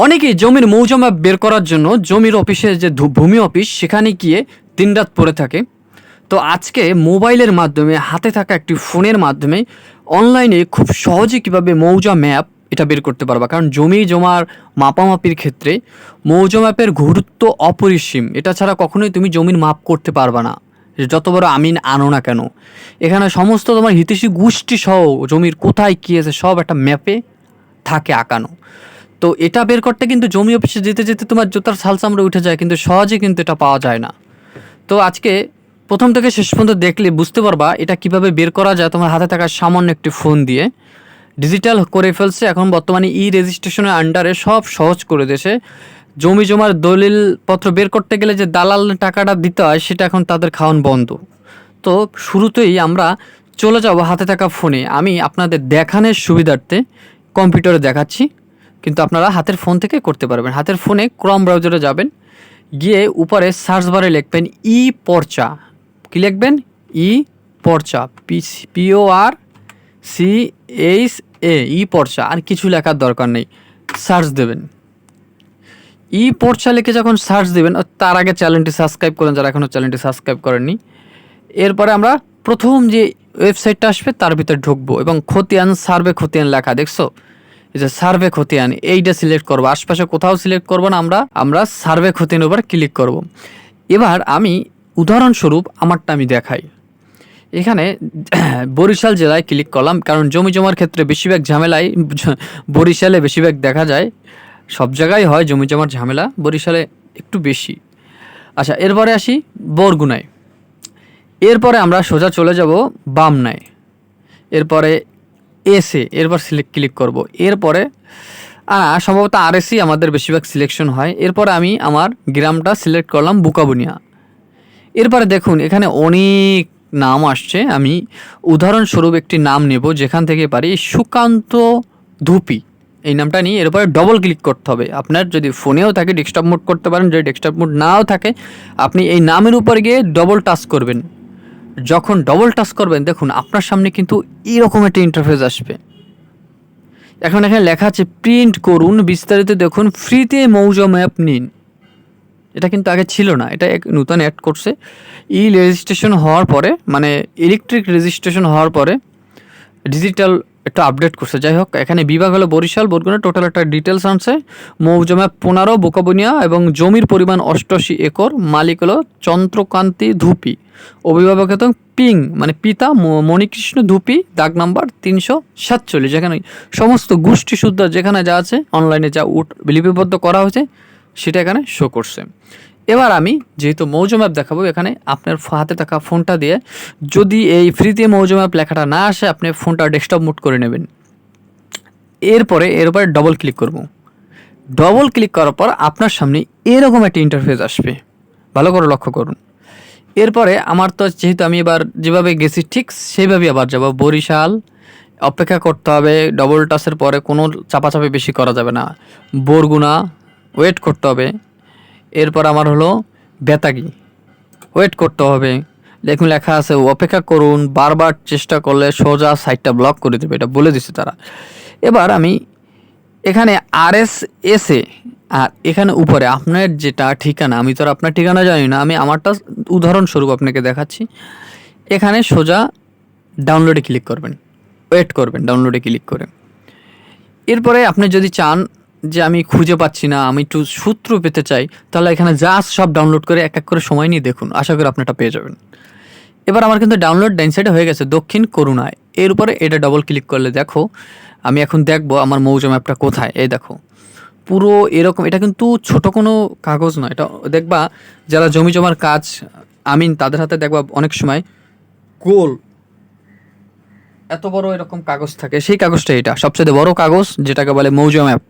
অনেকেই জমির মৌজা ম্যাপ বের করার জন্য জমির অফিসে যে ভূমি অফিস সেখানে গিয়ে দিনরাত পড়ে থাকে। তো আজকে মোবাইলের মাধ্যমে হাতে থাকা একটি ফোনের মাধ্যমে অনলাইনে খুব সহজে কীভাবে মৌজা ম্যাপ এটা বের করতে পারবা। কারণ জমি জমার মাপামাপির ক্ষেত্রে মৌজা ম্যাপের গুরুত্ব অপরিসীম। এটা ছাড়া কখনোই তুমি জমির মাপ করতে পারবা না, যত বড় আমিন আনো না কেন। এখানে সমস্ত তোমার হিতৈষী গোষ্ঠী সহ জমির কোথায় কী আছে সব একটা ম্যাপে থাকে আঁকানো। তো এটা বের করতে কিন্তু জমি অফিসে যেতে যেতে তোমার জুতার ছাল চামড়া উঠে যায়, কিন্তু সহজে কিন্তু এটা পাওয়া যায় না। তো আজকে প্রথম থেকে শেষ পর্যন্ত দেখলে বুঝতে পারবা এটা কিভাবে বের করা যায় তোমার হাতে থাকা সামান্য একটি ফোন দিয়ে। ডিজিটাল করে ফেলছে এখন বর্তমানে রেজিস্ট্রেশনের আন্ডারে, সব সহজ করে দিয়েছে। জমি জমার দলিলপত্র বের করতে গেলে যে দালাল টাকাটা দিতে হয় সেটা এখন তাদের খাওয়ান বন্ধ। তো শুরুতেই আমরা চলে যাব হাতে থাকা ফোনে। আমি আপনাদের দেখানোর সুবিধার্থে কম্পিউটারে দেখাচ্ছি, কিন্তু আপনারা হাতের ফোন থেকে করতে পারবেন। হাতের ফোনে ক্রম ব্রাউজারে যাবেন, গিয়ে উপরে সার্চ বারে লিখবেন পর্চা। কী লিখবেন? পর্চা, PORCHA, পর্চা। আর কিছু লেখার দরকার নেই, সার্চ দেবেন। পর্চা লিখে যখন সার্চ দেবেন, তার আগে চ্যানেলটি সাবস্ক্রাইব করেন যারা এখনও চ্যানেলটি সাবস্ক্রাইব করেননি। এরপরে আমরা প্রথম যে ওয়েবসাইটটা আসবে তার ভিতরে ঢুকবো এবং খতিয়ান, সার্ভে খতিয়ান লেখা দেখছো, এই যে সার্ভে খতিয়ান, এইটা সিলেক্ট করবো। আশপাশে কোথাও সিলেক্ট করবো না, আমরা সার্ভে খতিয়ানের উপর ক্লিক করব। এবার আমি উদাহরণস্বরূপ আমারটা আমি দেখাই। এখানে বরিশাল জেলায় ক্লিক করলাম, কারণ জমি জমার ক্ষেত্রে বেশিরভাগ ঝামেলাই বরিশালে বেশিরভাগ দেখা যায়। সব জায়গায় হয় জমি জমার ঝামেলা, বরিশালে একটু বেশি। আচ্ছা, এরপরে আসি বরগুনায়। এরপরে আমরা সোজা চলে যাব বামনায়। এরপরে এরপর ক্লিক করব। এরপরে সম্ভবত RSC আমাদের বেশিরভাগ সিলেকশন হয়। এরপরে আমি আমার গ্রামটা সিলেক্ট করলাম বুকাবুনিয়া। এরপরে দেখুন এখানে অনেক নাম আসছে, আমি উদাহরণস্বরূপ একটি নাম নেব যেখান থেকে পারি, সুকান্ত ধুপি, এই নামটা নিয়ে এরপরে ডবল ক্লিক করতে হবে। আপনার যদি ফোনেও থাকে ডেস্কটপ মোড করতে পারেন, যদি ডেস্কটপ মোড নাও থাকে আপনি এই নামের উপর গিয়ে ডবল টাচ করবেন। যখন ডবল টাচ করবেন দেখুন আপনার সামনে কিন্তু এরকম একটা ইন্টারফেস আসবে। এখন এখানে লেখা আছে প্রিন্ট করুন বিস্তারিত দেখুন, ফ্রিতে মৌজা ম্যাপ নিন। এটা কিন্তু আগে ছিল না, এটা নতুন অ্যাড করছে। রেজিস্ট্রেশন হওয়ার পরে, মানে ইলেকট্রিক রেজিস্ট্রেশন হওয়ার পরে ডিজিটাল একটা আপডেট করছে। যাই হোক, এখানে বিভাগ হলো বরিশাল, বরগুনা, টোটাল একটা ডিটেলস আনছে। মৌজা ম্যাপ 15 বুকাবুনিয়া এবং জমির পরিমাণ 88 একর। মালিক হলো চন্দ্রকান্তি ধুপি, অভিভাবক হতো পিং মানে পিতা মণিকৃষ্ণ ধুপি, দাগ নাম্বার 347। যেখানে সমস্ত গোষ্ঠী শুদ্ধ যেখানে যা আছে অনলাইনে যা লিপিবদ্ধ করা হয়েছে সেটা এখানে শো করছে। এবার আমি যেহেতু মৌজা ম্যাপ দেখাবো, এখানে আপনার হাতে থাকা ফোনটা দিয়ে যদি এই ফ্রিতে মৌজা ম্যাপ লেখাটা না আসে আপনি ফোনটা ডেস্কটপ মোড করে নেবেন। এরপরে ডবল ক্লিক করব। ডবল ক্লিক করার পর আপনার সামনে এরকম একটা ইন্টারফেস আসবে, ভালো করে লক্ষ্য করুন। এরপরে আমার তো যেহেতু আমি এবার যেভাবে গেছি ঠিক সেইভাবেই আবার যাব বরিশাল। অপেক্ষা করতে হবে, ডবল টাচের পরে কোনো চাপাচাপি বেশি করা যাবে না। বরগুনা ওয়েট করতে হবে। এরপর আমার হলো বেতাগী, ওয়েট করতে হবে। দেখুন লেখা আছে অপেক্ষা করুন, বারবার চেষ্টা করলে সোজা সাইটটা ব্লক করে দেবে, এটা বলে দিচ্ছে তারা। এবার আমি এখানে RSS আর এখানে উপরে আপনার যেটা ঠিকানা, আমি তো আর আপনার ঠিকানা জানি না, আমি আমারটা উদাহরণস্বরূপ আপনাকে দেখাচ্ছি। এখানে সোজা ডাউনলোডে ক্লিক করবেন, ওয়েট করবেন ডাউনলোডে ক্লিক করে। এরপরে আপনি যদি চান যে আমি খুঁজে পাচ্ছি না, আমি একটু সূত্র পেতে চাই, তাহলে এখানে জাস্ট সব ডাউনলোড করে এক এক করে সময় নিয়ে দেখুন, আশা করি আপনারটা পেয়ে যাবেন। এবার আমার কিন্তু ডাউনলোড ডাইন সাইডে হয়ে গেছে, দক্ষিণ করুণায়। এর উপরে এটা ডবল ক্লিক করলে দেখো আমি এখন দেখবো আমার মৌজা ম্যাপটা কোথায়। এই দেখো পুরো এরকম, এটা কিন্তু ছোট কোনো কাগজ নয়, এটা দেখবা যারা জমি জমার কাজ তাদের হাতে দেখবা অনেক সময় গোল এত বড় এরকম কাগজ থাকে, সেই কাগজটা এটা সবচেয়ে বড় কাগজ যেটাকে বলে মৌজা ম্যাপ।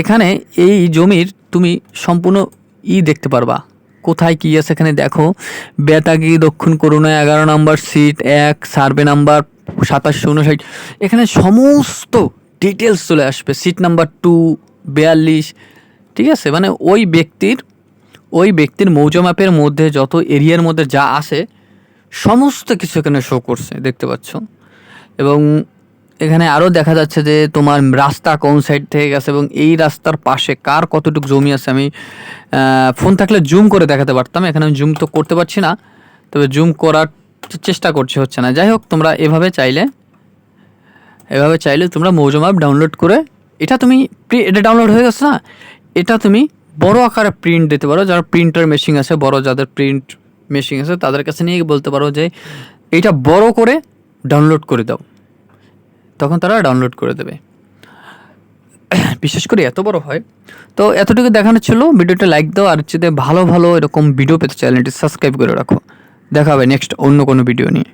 এখানে এই জমির তুমি সম্পূর্ণ দেখতে পারবা কোথায় কী আছে। এখানে দেখো বেতাগী দক্ষিণ করুণায় 11 নম্বর সিট 1, সার্ভে নাম্বার 2759। এখানে সমস্ত ডিটেলস চলে আসবে, সিট নাম্বার 242। ঠিক আছে, মানে ওই ব্যক্তির মৌজা ম্যাপের মধ্যে যত এরিয়ার মধ্যে যা আসে সমস্ত কিছু এখানে শো করছে, দেখতে পাচ্ছ। এবং এখানে আরও দেখা যাচ্ছে যে তোমার রাস্তা কোন সাইড থেকে গেছে এবং এই রাস্তার পাশে কার কতটুকু জমি আছে। আমি ফোন থাকলে জুম করে দেখাতে পারতাম, এখানে আমি জুম তো করতে পারছি না, তবে জুম করার চেষ্টা করছি, হচ্ছে না। যাই হোক, তোমরা এভাবে চাইলে তোমরা মৌজা ম্যাপ ডাউনলোড করে এটা ডাউনলোড হয়ে গেছে না, এটা তুমি বড় আকারে প্রিন্ট দিতে পারো। যারা প্রিন্টার মেশিন আছে, বড় যাদের প্রিন্ট মেশিন আছে তাদের কাছে নিয়ে বলতে পারো যে এটা বড় করে ডাউনলোড করে দাও, তখন তারা ডাউনলোড করে দেবে। বিশেষ করে এত বড় হয়। তো এতটুকু দেখানো ছিল, ভিডিওটা লাইক দাও, আর যদি ভালো ভালো এরকম ভিডিও পেতে চ্যানেলটি সাবস্ক্রাইব করে রাখো। দেখা হবে নেক্সট অন্য কোনো ভিডিও নিয়ে।